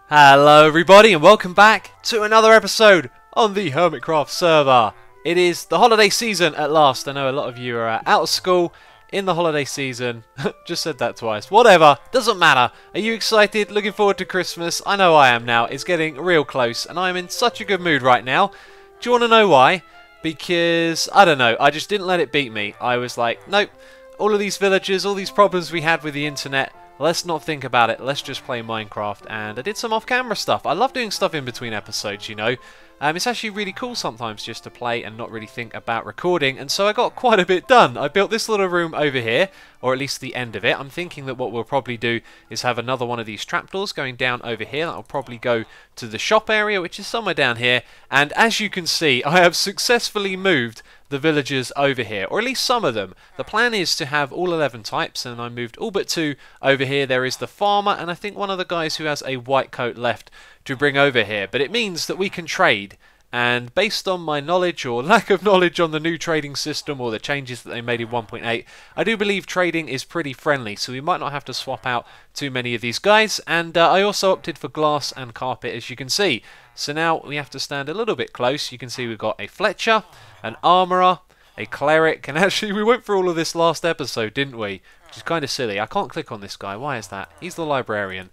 Hello everybody and welcome back to another episode on the Hermitcraft server. It is the holiday season at last. I know a lot of you are out of school in the holiday season. Just said that twice. Whatever, doesn't matter. Are you excited? Looking forward to Christmas? I know I am now. It's getting real close and I'm in such a good mood right now. Do you want to know why? Because, I don't know, I just didn't let it beat me. I was like, nope, all of these villagers, all these problems we had with the internet, let's not think about it, let's just play Minecraft. And I did some off-camera stuff. I love doing stuff in between episodes, you know. It's actually really cool sometimes just to play and not really think about recording, and so I got quite a bit done. I built this little room over here, or at least the end of it. I'm thinking that what we'll probably do is have another one of these trapdoors going down over here. That'll probably go to the shop area, which is somewhere down here. And as you can see, I have successfully moved the villagers over here, or at least some of them. The plan is to have all 11 types, and I moved all but 2 over here. There is the farmer, and I think one of the guys who has a white coat left to bring over here. But it means that we can trade, and based on my knowledge or lack of knowledge on the new trading system or the changes that they made in 1.8, I do believe trading is pretty friendly, so we might not have to swap out too many of these guys. And I also opted for glass and carpet, as you can see. So now we have to stand a little bit close. You can see we've got a Fletcher, an armourer, a cleric, and actually we went through all of this last episode, didn't we? Which is kind of silly. I can't click on this guy. Why is that? He's the librarian.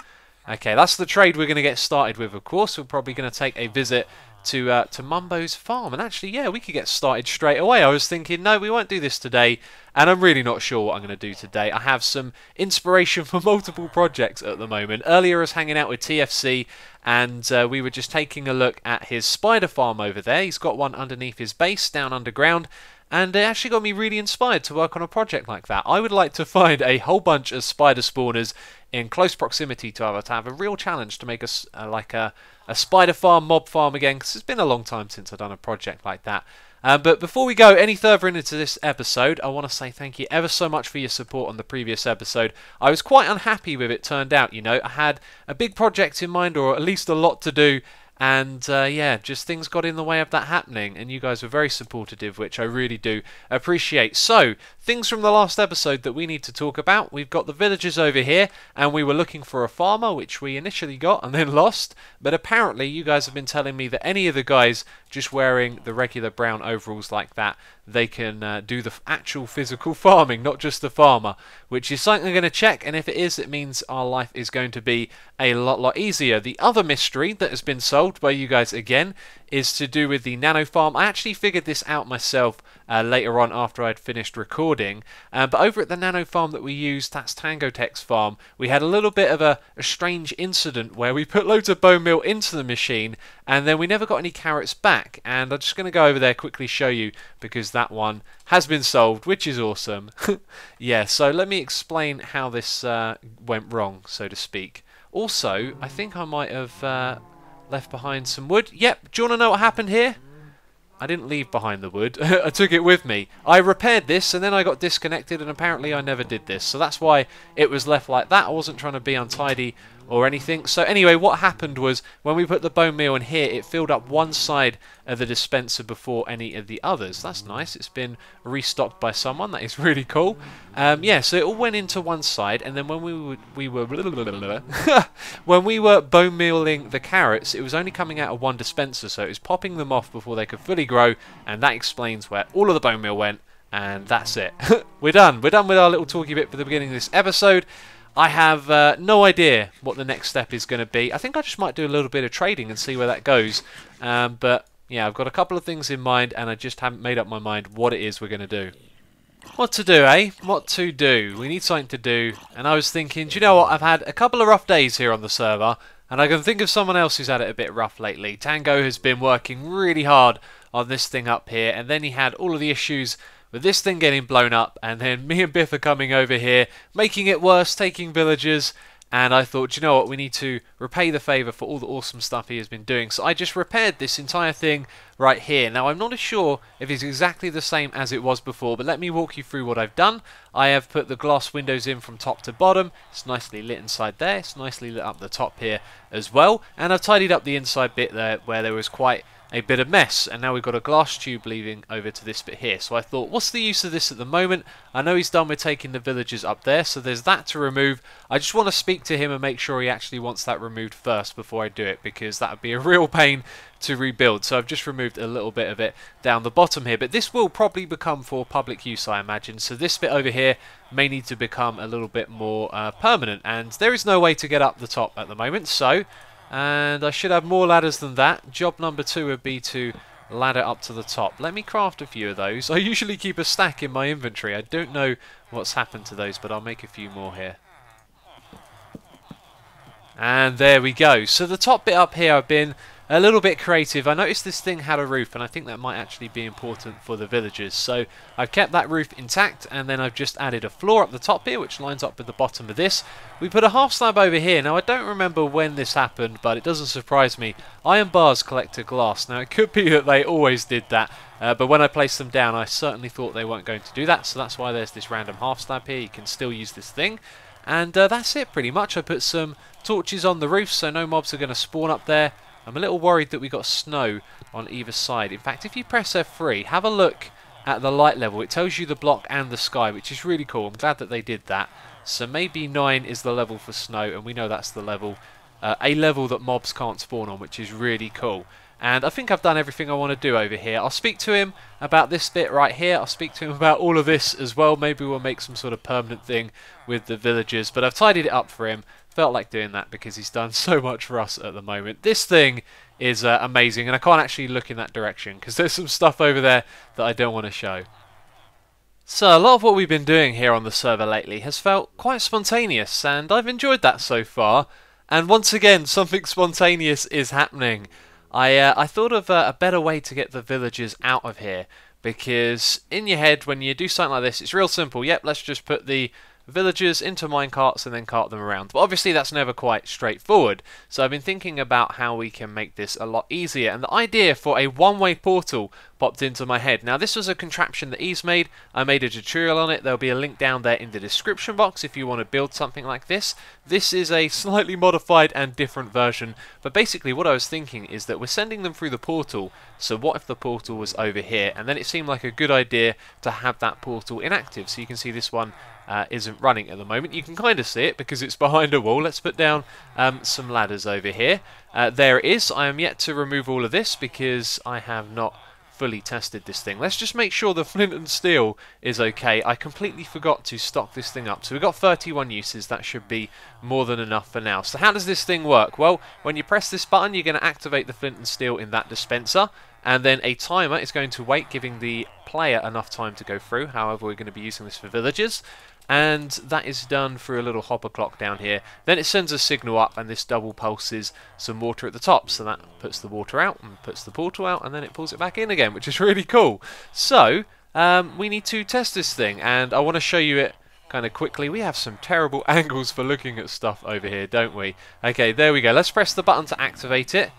Okay, that's the trade we're going to get started with, of course. We're probably going to take a visit to Mumbo's farm. And actually, yeah, we could get started straight away. I was thinking, no, we won't do this today. And I'm really not sure what I'm going to do today. I have some inspiration for multiple projects at the moment. Earlier I was hanging out with TFC, and we were just taking a look at his spider farm over there. He's got one underneath his base, down underground. And it actually got me really inspired to work on a project like that. I would like to find a whole bunch of spider spawners in close proximity to have a real challenge to make us a spider farm, mob farm again, because it's been a long time since I've done a project like that. But before we go any further into this episode, I want to say thank you ever so much for your support on the previous episode. I was quite unhappy with it turned out, you know. I had a big project in mind, or at least a lot to do. And yeah, just things got in the way of that happening, and you guys were very supportive, which I really do appreciate. So, things from the last episode that we need to talk about. We've got the villagers over here, and we were looking for a farmer, which we initially got and then lost. But apparently you guys have been telling me that any of the guys just wearing the regular brown overalls like that, they can do the actual physical farming, not just the farmer, which is something I'm going to check, and if it is, it means our life is going to be a lot easier. The other mystery that has been solved by you guys again is to do with the nano farm. I actually figured this out myself later on after I'd finished recording, but over at the nano farm that we used, that's Tango Tech's farm, we had a little bit of a strange incident where we put loads of bone meal into the machine and then we never got any carrots back, and I'm just going to go over there quickly show you, because that one has been solved, which is awesome. Yeah, so let me explain how this went wrong, so to speak. Also, I think I might have left behind some wood. Yep, do you want to know what happened here? I didn't leave behind the wood. I took it with me. I repaired this and then I got disconnected, and apparently I never did this. So that's why it was left like that. I wasn't trying to be untidy or anything. So anyway, what happened was when we put the bone meal in here, it filled up one side of the dispenser before any of the others. That's nice. It's been restocked by someone. That is really cool. Yeah, so it all went into one side, and then when we were when we were bone mealing the carrots, it was only coming out of one dispenser, so it was popping them off before they could fully grow, and that explains where all of the bone meal went. And that's it. We're done. We're done with our little talky bit for the beginning of this episode. I have no idea what the next step is going to be. I think I just might do a little bit of trading and see where that goes. But yeah, I've got a couple of things in mind, and I just haven't made up my mind what it is we're going to do. What to do, eh? What to do? We need something to do. And I was thinking, do you know what? I've had a couple of rough days here on the server, and I can think of someone else who's had it a bit rough lately. Tango has been working really hard on this thing up here, and then he had all of the issues with this thing getting blown up, and then me and Biff are coming over here, making it worse, taking villagers, and I thought, you know what, we need to repay the favour for all the awesome stuff he has been doing. So I just repaired this entire thing right here. Now, I'm not sure if it's exactly the same as it was before, but let me walk you through what I've done. I have put the glass windows in from top to bottom. It's nicely lit inside there. It's nicely lit up the top here as well. And I've tidied up the inside bit there where there was quite a bit of mess, and now we've got a glass tube leading over to this bit here. So I thought, what's the use of this at the moment? I know he's done with taking the villagers up there, so there's that to remove. I just want to speak to him and make sure he actually wants that removed first before I do it, because that would be a real pain to rebuild. So I've just removed a little bit of it down the bottom here, but this will probably become for public use, I imagine. So this bit over here may need to become a little bit more permanent, and there is no way to get up the top at the moment. So, and I should have more ladders than that. Job number 2 would be to ladder up to the top. Let me craft a few of those. I usually keep a stack in my inventory. I don't know what's happened to those, but I'll make a few more here. And there we go. So the top bit up here, I've been a little bit creative. I noticed this thing had a roof, and I think that might actually be important for the villagers. So I've kept that roof intact, and then I've just added a floor up the top here, which lines up with the bottom of this. We put a half slab over here. Now, I don't remember when this happened, but it doesn't surprise me. Iron bars collect glass. Now, it could be that they always did that, but when I placed them down, I certainly thought they weren't going to do that. So that's why there's this random half slab here. You can still use this thing. And that's it, pretty much. I put some torches on the roof, so no mobs are going to spawn up there. I'm a little worried that we got snow on either side. In fact, if you press F3, have a look at the light level. It tells you the block and the sky, which is really cool. I'm glad that they did that. So maybe 9 is the level for snow, and we know that's the level, a level that mobs can't spawn on, which is really cool. And I think I've done everything I want to do over here. I'll speak to him about this bit right here. I'll speak to him about all of this as well. Maybe we'll make some sort of permanent thing with the villagers. But I've tidied it up for him. Felt like doing that because he's done so much for us at the moment. This thing is amazing, and I can't actually look in that direction because there's some stuff over there that I don't want to show. So a lot of what we've been doing here on the server lately has felt quite spontaneous, and I've enjoyed that so far. And once again, something spontaneous is happening. I thought of a better way to get the villagers out of here, because in your head when you do something like this, it's real simple. Yep, let's just put the villagers into minecarts and then cart them around. But obviously that's never quite straightforward. So I've been thinking about how we can make this a lot easier. And the idea for a one-way portal popped into my head. Now this was a contraption that he's made. I made a tutorial on it. There'll be a link down there in the description box if you want to build something like this. This is a slightly modified and different version. But basically what I was thinking is that we're sending them through the portal. So what if the portal was over here? And then it seemed like a good idea to have that portal inactive. So you can see this one isn't running at the moment. You can kind of see it because it's behind a wall. Let's put down some ladders over here. There it is. I am yet to remove all of this because I have not fully tested this thing. Let's just make sure the flint and steel is okay. I completely forgot to stock this thing up. So we've got 31 uses. That should be more than enough for now. So how does this thing work? Well, when you press this button, you're going to activate the flint and steel in that dispenser. And then a timer is going to wait, giving the player enough time to go through. However, we're going to be using this for villagers. And that is done through a little hopper clock down here. Then it sends a signal up, and this double pulses some water at the top. So that puts the water out and puts the portal out, and then it pulls it back in again, which is really cool. So we need to test this thing, and I want to show you it kind of quickly. We have some terrible angles for looking at stuff over here, don't we? Okay, there we go. Let's press the button to activate it.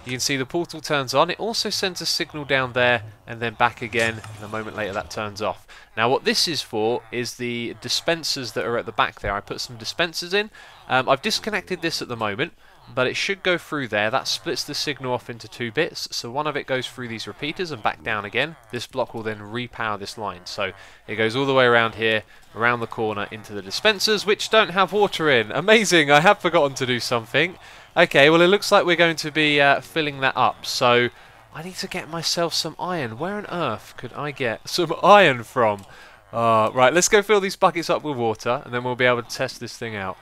You can see the portal turns on. It also sends a signal down there and then back again, and a moment later that turns off. Now what this is for is the dispensers that are at the back there. I put some dispensers in. I've disconnected this at the moment, but it should go through there. That splits the signal off into 2 bits. So one of it goes through these repeaters and back down again. This block will then repower this line. So it goes all the way around here, around the corner into the dispensers, which don't have water in. Amazing, I have forgotten to do something. Okay, well it looks like we're going to be filling that up. So I need to get myself some iron. Where on earth could I get some iron from? Right, let's go fill these buckets up with water, and then we'll be able to test this thing out.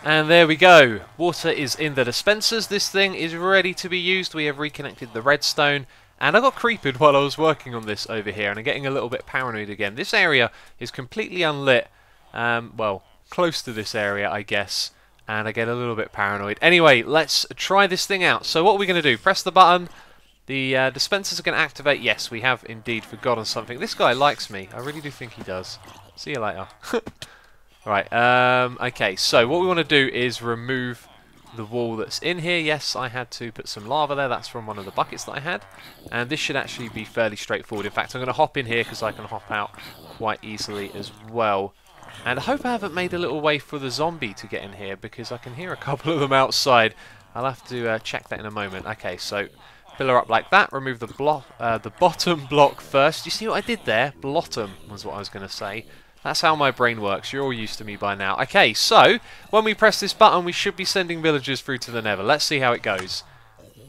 And there we go. Water is in the dispensers. This thing is ready to be used. We have reconnected the redstone. And I got creeped while I was working on this over here, and I'm getting a little bit paranoid again. This area is completely unlit. Well, close to this area, I guess. And I get a little bit paranoid. Anyway, let's try this thing out. So what are we going to do? Press the button. The dispensers are going to activate. Yes, we have indeed forgotten something. This guy likes me. I really do think he does. See you later. Right, okay, so what we want to do is remove the wall that's in here. Yes, I had to put some lava there. That's from one of the buckets that I had. And this should actually be fairly straightforward. In fact, I'm going to hop in here because I can hop out quite easily as well. And I hope I haven't made a little way for the zombie to get in here, because I can hear a couple of them outside. I'll have to check that in a moment. Okay, so pillar up like that. Remove the bottom block first. You see what I did there? Blottom was what I was going to say. That's how my brain works. You're all used to me by now. Okay, so when we press this button, we should be sending villagers through to the Nether. Let's see how it goes.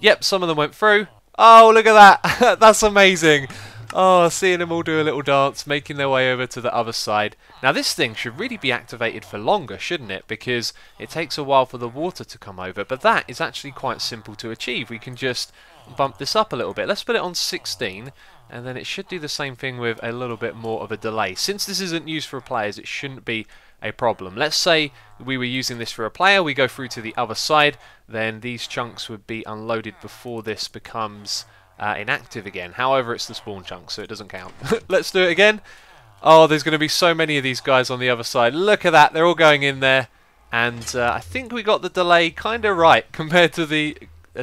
Yep, some of them went through. Oh, look at that. That's amazing. Oh, seeing them all do a little dance, making their way over to the other side. Now, this thing should really be activated for longer, shouldn't it? Because it takes a while for the water to come over. But that is actually quite simple to achieve. We can just bump this up a little bit. Let's put it on 16. And then it should do the same thing with a little bit more of a delay. Since this isn't used for players, it shouldn't be a problem. Let's say we were using this for a player, we go through to the other side, then these chunks would be unloaded before this becomes inactive again. However, it's the spawn chunk, so it doesn't count. Let's do it again. Oh, there's going to be so many of these guys on the other side. Look at that, they're all going in there. And I think we got the delay kind of right compared to the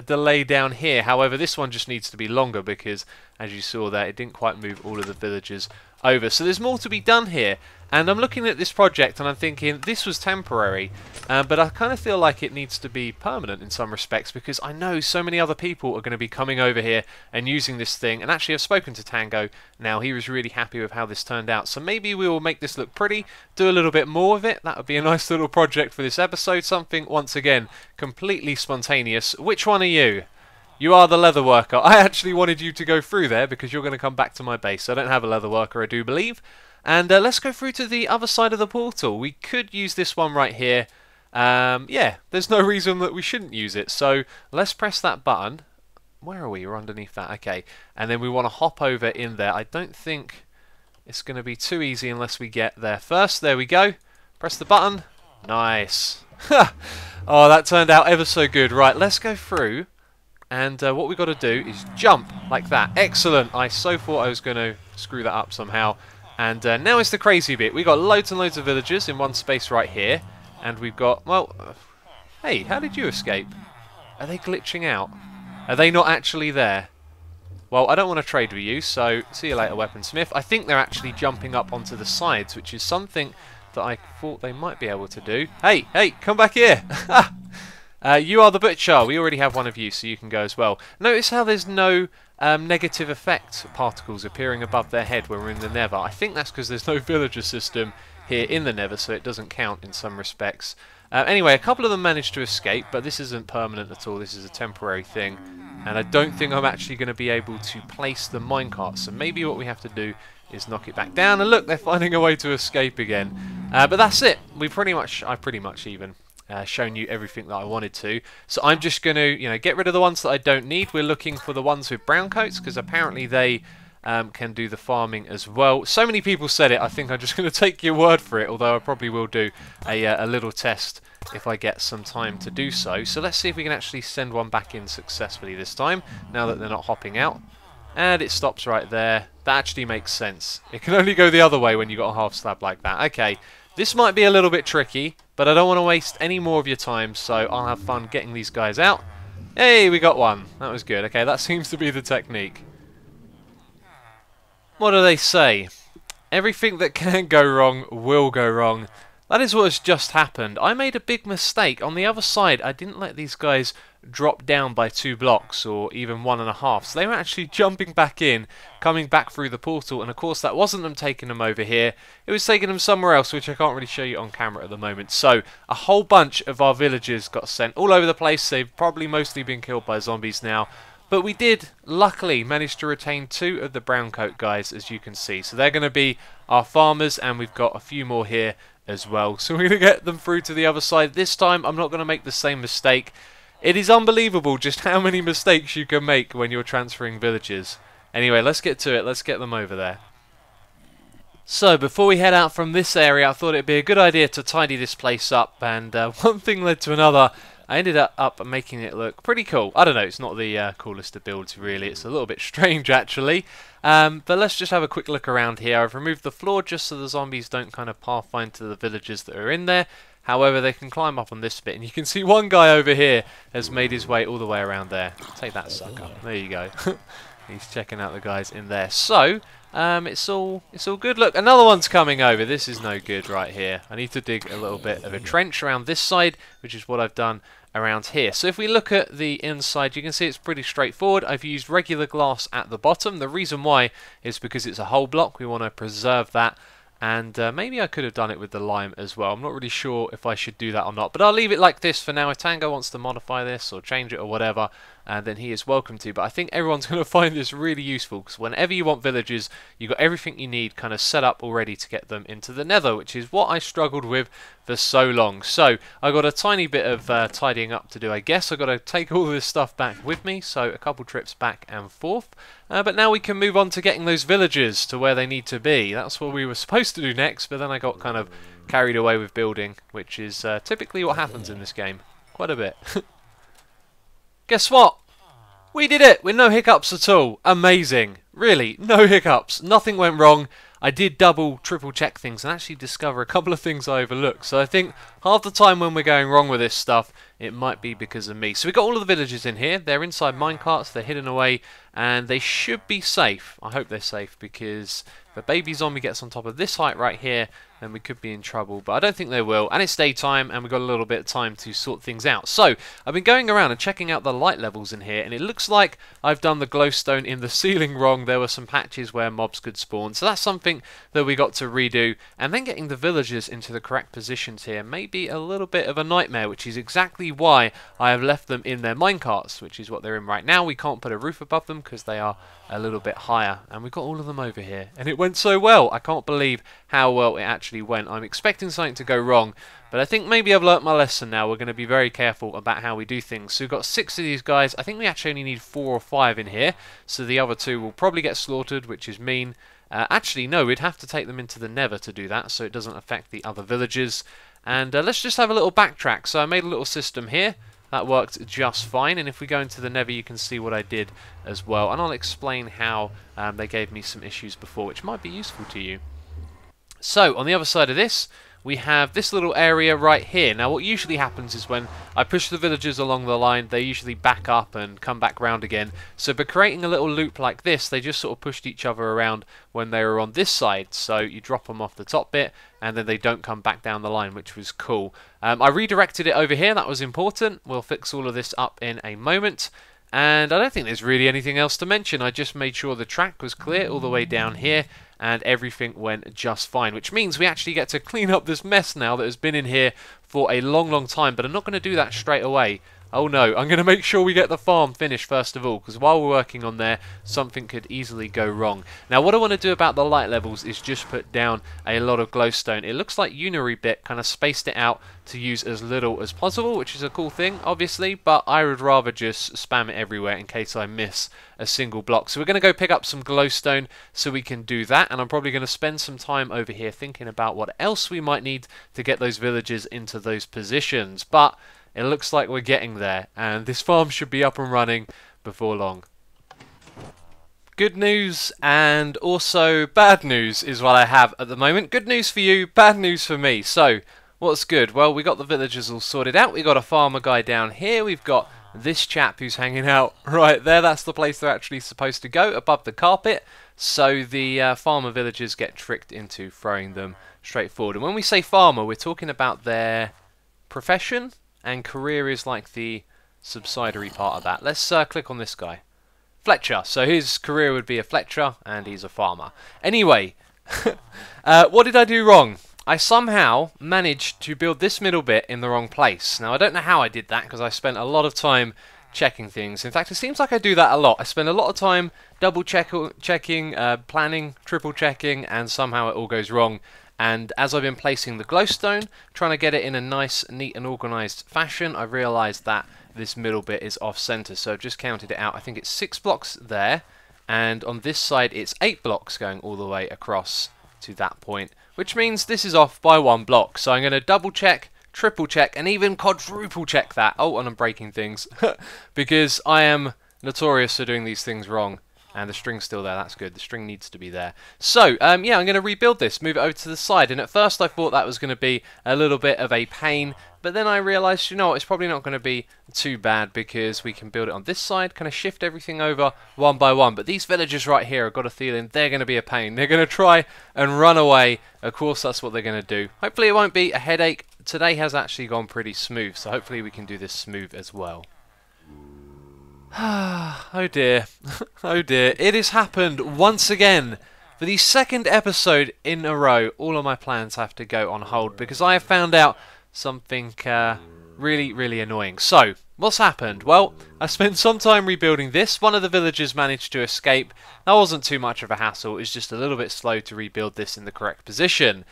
delay down here. However, this one just needs to be longer because, as you saw there, it didn't quite move all of the villagers over. So there's more to be done here. And I'm looking at this project and I'm thinking this was temporary, but I kind of feel like it needs to be permanent in some respects because I know so many other people are going to be coming over here and using this thing. And actually I've spoken to Tango now. He was really happy with how this turned out. So maybe we will make this look pretty, do a little bit more of it. That would be a nice little project for this episode. Something, once again, completely spontaneous. Which one are you? You are the leather worker. I actually wanted you to go through there because you're going to come back to my base. I don't have a leather worker, I do believe. And let's go through to the other side of the portal. We could use this one right here. Yeah, there's no reason that we shouldn't use it. So let's press that button. Where are we? We're underneath that. Okay. And then we want to hop over in there. I don't think it's going to be too easy unless we get there first. There we go. Press the button. Nice. Oh, that turned out ever so good. Right, let's go through. And what we've got to do is jump like that. Excellent. I so thought I was going to screw that up somehow. And now is the crazy bit. We've got loads and loads of villagers in one space right here. And we've got, well, hey, how did you escape? Are they glitching out? Are they not actually there? Well, I don't want to trade with you, so see you later, Weaponsmith. I think they're actually jumping up onto the sides, which is something that I thought they might be able to do. Hey, hey, come back here! You are the butcher. We already have one of you, so you can go as well. Notice how there's no negative effect particles appearing above their head when we're in the Nether. I think that's because there's no villager system here in the Nether, so it doesn't count in some respects. Anyway, a couple of them managed to escape, but this isn't permanent at all. This is a temporary thing. And I don't think I'm actually going to be able to place the minecart, so maybe what we have to do is knock it back down. And look, they're finding a way to escape again. But that's it. I pretty much even shown you everything that I wanted to. So I'm just going to, get rid of the ones that I don't need. We're looking for the ones with brown coats because apparently they can do the farming as well. So many people said it. I think I'm just going to take your word for it, although I probably will do a little test if I get some time to do so. So let's see if we can actually send one back in successfully this time, now that they're not hopping out. And it stops right there. That actually makes sense. It can only go the other way when you've got a half slab like that. Okay, this might be a little bit tricky, but I don't want to waste any more of your time, so I'll have fun getting these guys out. Hey, we got one. That was good. Okay, that seems to be the technique. What do they say? Everything that can go wrong will go wrong. That is what has just happened. I made a big mistake. On the other side, I didn't let these guys drop down by 2 blocks or even 1.5. So they were actually jumping back in, coming back through the portal. And of course, that wasn't them taking them over here. It was taking them somewhere else, which I can't really show you on camera at the moment. So a whole bunch of our villagers got sent all over the place. They've probably mostly been killed by zombies now. But we did, luckily, manage to retain 2 of the brown coat guys, as you can see. So they're going to be our farmers, and we've got a few more here as well. So we're going to get them through to the other side. This time, I'm not going to make the same mistake. It is unbelievable just how many mistakes you can make when you're transferring villages. Anyway, let's get to it. Let's get them over there. So, before we head out from this area, I thought it'd be a good idea to tidy this place up. And one thing led to another. I ended up making it look pretty cool. I don't know, it's not the coolest of builds really. It's a little bit strange actually. But let's just have a quick look around here. I've removed the floor just so the zombies don't kind of pathfind to the villagers that are in there. However, they can climb up on this bit. And you can see one guy over here has made his way all the way around there. Take that, sucker. There you go. He's checking out the guys in there. So, it's all good. Look, another one's coming over. This is no good right here. I need to dig a little bit of a trench around this side, which is what I've done around here. So if we look at the inside, you can see it's pretty straightforward. I've used regular glass at the bottom. The reason why is because it's a whole block. We want to preserve that. And maybe I could have done it with the lime as well. I'm not really sure if I should do that or not. But I'll leave it like this for now. If Tango wants to modify this or change it or whatever, then he is welcome to. But I think everyone's going to find this really useful, because whenever you want villages, you've got everything you need kind of set up already to get them into the nether, which is what I struggled with for so long. So I've got a tiny bit of tidying up to do, I guess. I've got to take all this stuff back with me, so a couple trips back and forth. But now we can move on to getting those villagers to where they need to be. That's what we were supposed to do next, but then I got kind of carried away with building, which is typically what happens in this game. Quite a bit. Guess what? We did it with no hiccups at all. Amazing. Really, no hiccups. Nothing went wrong. I did double, triple check things and actually discover a couple of things I overlooked. So I think half the time when we're going wrong with this stuff, it might be because of me. So we've got all of the villagers in here. They're inside minecarts. They're hidden away. And they should be safe. I hope they're safe, because if a baby zombie gets on top of this height right here, then we could be in trouble. But I don't think they will. And it's daytime, and we've got a little bit of time to sort things out. So I've been going around and checking out the light levels in here, and it looks like I've done the glowstone in the ceiling wrong. There were some patches where mobs could spawn. So that's something that we got to redo. And then getting the villagers into the correct positions here may be a little bit of a nightmare, which is exactly why I have left them in their minecarts, which is what they're in right now. We can't put a roof above them because they are a little bit higher, and we've got all of them over here, and it went so well. I can't believe how well it actually went. I'm expecting something to go wrong, but I think maybe I've learnt my lesson now. We're going to be very careful about how we do things. So we've got 6 of these guys. I think we actually only need 4 or 5 in here, so the other 2 will probably get slaughtered, which is mean. Actually, no, we'd have to take them into the nether to do that, so it doesn't affect the other villagers. And let's just have a little backtrack. So I made a little system here. That worked just fine, and if we go into the nether, you can see what I did as well, and I'll explain how they gave me some issues before, which might be useful to you. So on the other side of this, we have this little area right here. Now what usually happens is when I push the villagers along the line, they usually back up and come back round again. So by creating a little loop like this, they just sort of pushed each other around when they were on this side. So you drop them off the top bit, and then they don't come back down the line, which was cool. I redirected it over here. That was important. We'll fix all of this up in a moment. And I don't think there's really anything else to mention. I just made sure the track was clear all the way down here, and everything went just fine, which means we actually get to clean up this mess now that has been in here for a long time. But I'm not going to do that straight away. Oh no, I'm going to make sure we get the farm finished first of all, because while we're working on there, something could easily go wrong. Now what I want to do about the light levels is just put down a lot of glowstone. It looks like Unary bit kind of spaced it out to use as little as possible, which is a cool thing, obviously, but I would rather just spam it everywhere in case I miss a single block. So we're going to go pick up some glowstone so we can do that, and I'm probably going to spend some time over here thinking about what else we might need to get those villagers into those positions. But it looks like we're getting there, and this farm should be up and running before long. Good news and also bad news is what I have at the moment. Good news for you, bad news for me. So, what's good? Well, we got the villagers all sorted out. We got a farmer guy down here. We've got this chap who's hanging out right there. That's the place they're actually supposed to go, above the carpet. So the farmer villagers get tricked into throwing them straight forward. And when we say farmer, we're talking about their profession. And career is like the subsidiary part of that. Let's click on this guy. Fletcher. So his career would be a Fletcher, and he's a farmer. Anyway, what did I do wrong? I somehow managed to build this middle bit in the wrong place. Now, I don't know how I did that, because I spent a lot of time checking things. In fact, it seems like I do that a lot. I spend a lot of time double checking, planning, triple checking, and somehow it all goes wrong. And as I've been placing the glowstone, trying to get it in a nice, neat and organised fashion, I realised that this middle bit is off centre. So I've just counted it out. I think it's 6 blocks there, and on this side it's 8 blocks going all the way across to that point, which means this is off by 1 block. So I'm going to double check, triple check, and even quadruple check that. Oh, and I'm breaking things because I am notorious for doing these things wrong. And the string's still there, that's good. The string needs to be there. So, yeah, I'm going to rebuild this, move it over to the side. And at first I thought that was going to be a little bit of a pain. But then I realised, you know what, it's probably not going to be too bad, because we can build it on this side, kind of shift everything over one by one. But these villagers right here, I've got a feeling they're going to be a pain. They're going to try and run away. Of course, that's what they're going to do. Hopefully it won't be a headache today has actually gone pretty smooth, so hopefully we can do this smooth as well. Oh dear, oh dear, it has happened once again. For the second episode in a row, all of my plans have to go on hold because I have found out something really annoying. So, what's happened? Well, I spent some time rebuilding this. One of the villagers managed to escape. That wasn't too much of a hassle. It was just a little bit slow to rebuild this in the correct position.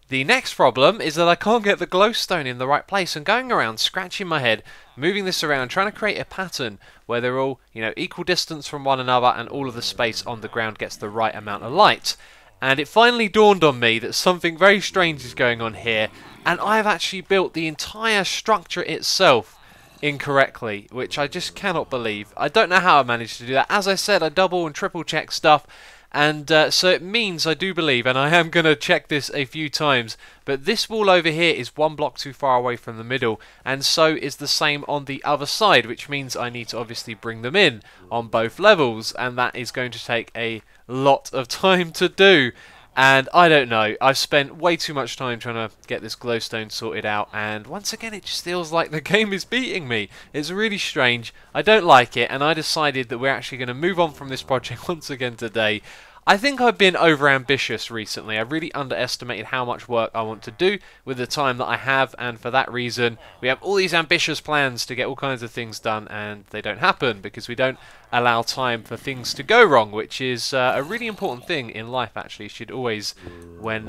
The next problem is that I can't get the glowstone in the right place. I'm going around scratching my head, moving this around, trying to create a pattern where they're all, equal distance from one another and all of the space on the ground gets the right amount of light. And it finally dawned on me that something very strange is going on here, and I've actually built the entire structure itself incorrectly, which I just cannot believe. I don't know how I managed to do that. As I said, I double and triple check stuff. And so it means, I do believe, and I am going to check this a few times, but this wall over here is one block too far away from the middle, and so is the same on the other side, which means I need to obviously bring them in on both levels, and that is going to take a lot of time to do. And I don't know, I've spent way too much time trying to get this glowstone sorted out, and once again it just feels like the game is beating me. It's really strange, I don't like it, and I decided that we're actually going to move on from this project once again today. I think I've been over-ambitious recently. I really underestimated how much work I want to do with the time that I have, and for that reason we have all these ambitious plans to get all kinds of things done, and they don't happen because we don't allow time for things to go wrong, which is a really important thing in life actually. You should always, when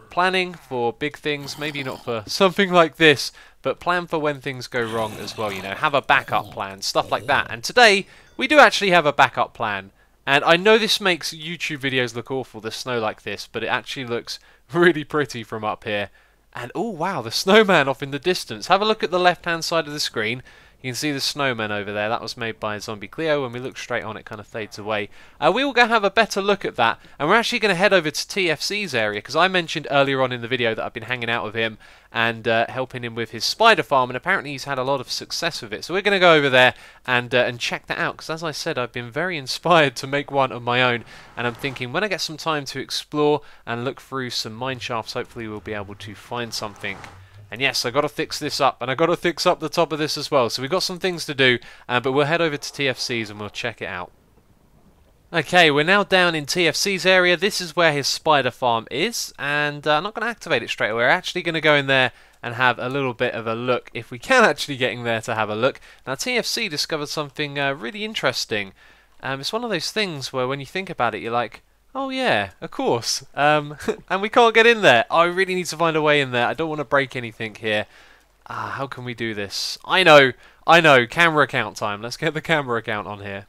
planning for big things, maybe not for something like this, but plan for when things go wrong as well, have a backup plan, stuff like that. And today we do actually have a backup plan. And I know this makes YouTube videos look awful, the snow like this, but it actually looks really pretty from up here. And oh wow, the snowman off in the distance. Have a look at the left hand side of the screen. You can see the snowman over there. That was made by Zombie Cleo. When we look straight on, it kind of fades away. We will go have a better look at that. And we're actually going to head over to TFC's area, because I mentioned earlier on in the video that I've been hanging out with him and helping him with his spider farm, and apparently he's had a lot of success with it. So we're going to go over there and check that out, because as I said, I've been very inspired to make one of my own, and I'm thinking when I get some time to explore and look through some mine shafts, hopefully we'll be able to find something. And yes, I've got to fix this up, and I've got to fix up the top of this as well. So we've got some things to do, but we'll head over to TFC's and we'll check it out. Okay, we're now down in TFC's area. This is where his spider farm is, and I'm not going to activate it straight away. We're actually going to go in there and have a little bit of a look, if we can actually get in there to have a look. Now, TFC discovered something really interesting. It's one of those things where when you think about it, you're like, oh yeah, of course. And we can't get in there. I really need to find a way in there. I don't want to break anything here. How can we do this? I know, camera account time. Let's get the camera account on here.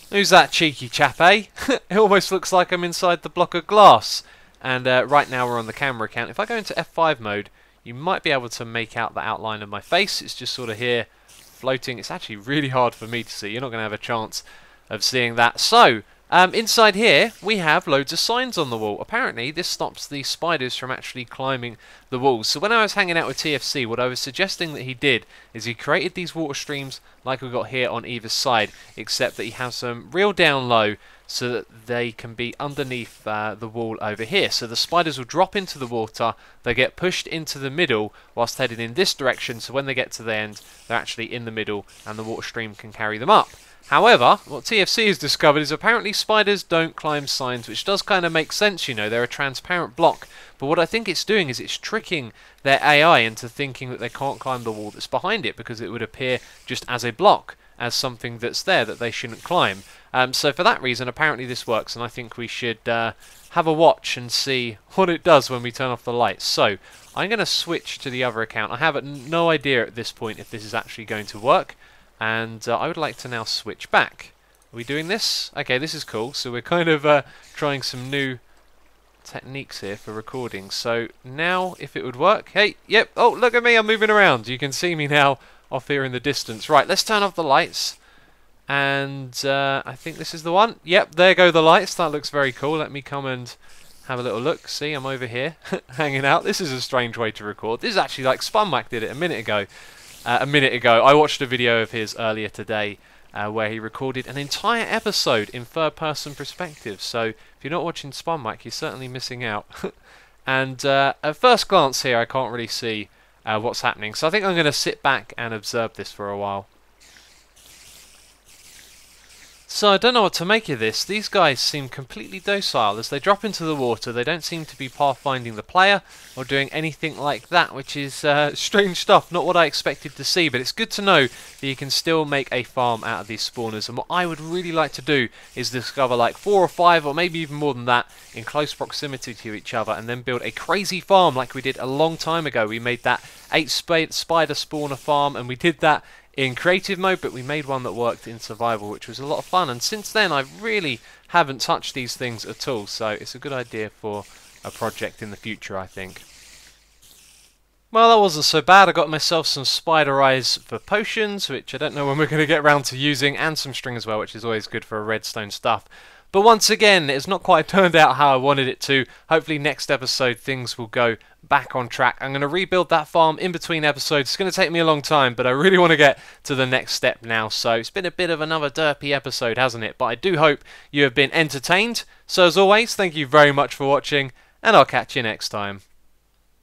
Who's that cheeky chap, eh? It almost looks like I'm inside the block of glass. And right now we're on the camera account. If I go into F5 mode, you might be able to make out the outline of my face. It's just sort of here, floating. It's actually really hard for me to see. You're not going to have a chance of seeing that. So, inside here, we have loads of signs on the wall. Apparently, this stops the spiders from actually climbing the walls. So when I was hanging out with TFC, what I was suggesting that he did is he created these water streams like we've got here on either side, except that he has them real down low so that they can be underneath the wall over here. So the spiders will drop into the water, they get pushed into the middle whilst heading in this direction, so when they get to the end, they're actually in the middle and the water stream can carry them up. However, what TFC has discovered is apparently spiders don't climb signs, which does kind of make sense, they're a transparent block. But what I think it's doing is it's tricking their AI into thinking that they can't climb the wall that's behind it, because it would appear just as a block, as something that's there that they shouldn't climb. So for that reason, apparently this works, and I think we should have a watch and see what it does when we turn off the lights. So I'm going to switch to the other account. I have no idea at this point if this is actually going to work. And I would like to now switch back. Are we doing this? Okay, this is cool. So we're kind of trying some new techniques here for recording. So now, if it would work. Hey, yep. Oh, look at me. I'm moving around. You can see me now off here in the distance. Right, let's turn off the lights. And I think this is the one. Yep, there go the lights. That looks very cool. Let me come and have a little look. See, I'm over here hanging out. This is a strange way to record. This is actually like Spunmac did it a minute ago. I watched a video of his earlier today where he recorded an entire episode in third-person perspective. So if you're not watching Spunmac, you're certainly missing out. And at first glance here, I can't really see what's happening. So I think I'm going to sit back and observe this for a while. So I don't know what to make of this. These guys seem completely docile. As they drop into the water, they don't seem to be pathfinding the player or doing anything like that, which is strange stuff. Not what I expected to see, but it's good to know that you can still make a farm out of these spawners. And what I would really like to do is discover like 4 or 5 or maybe even more than that in close proximity to each other, and then build a crazy farm like we did a long time ago. We made that 8 spider spawner farm, and we did that in creative mode, but we made one that worked in survival, which was a lot of fun. And since then I really haven't touched these things at all, so it's a good idea for a project in the future, I think. Well, that wasn't so bad. I got myself some spider eyes for potions, which I don't know when we're going to get around to using, and some string as well, which is always good for redstone stuff. But once again, it's not quite turned out how I wanted it to. Hopefully next episode things will go back on track. I'm going to rebuild that farm in between episodes. It's going to take me a long time, but I really want to get to the next step now. So it's been a bit of another derpy episode, hasn't it? But I do hope you have been entertained. So as always, thank you very much for watching, and I'll catch you next time.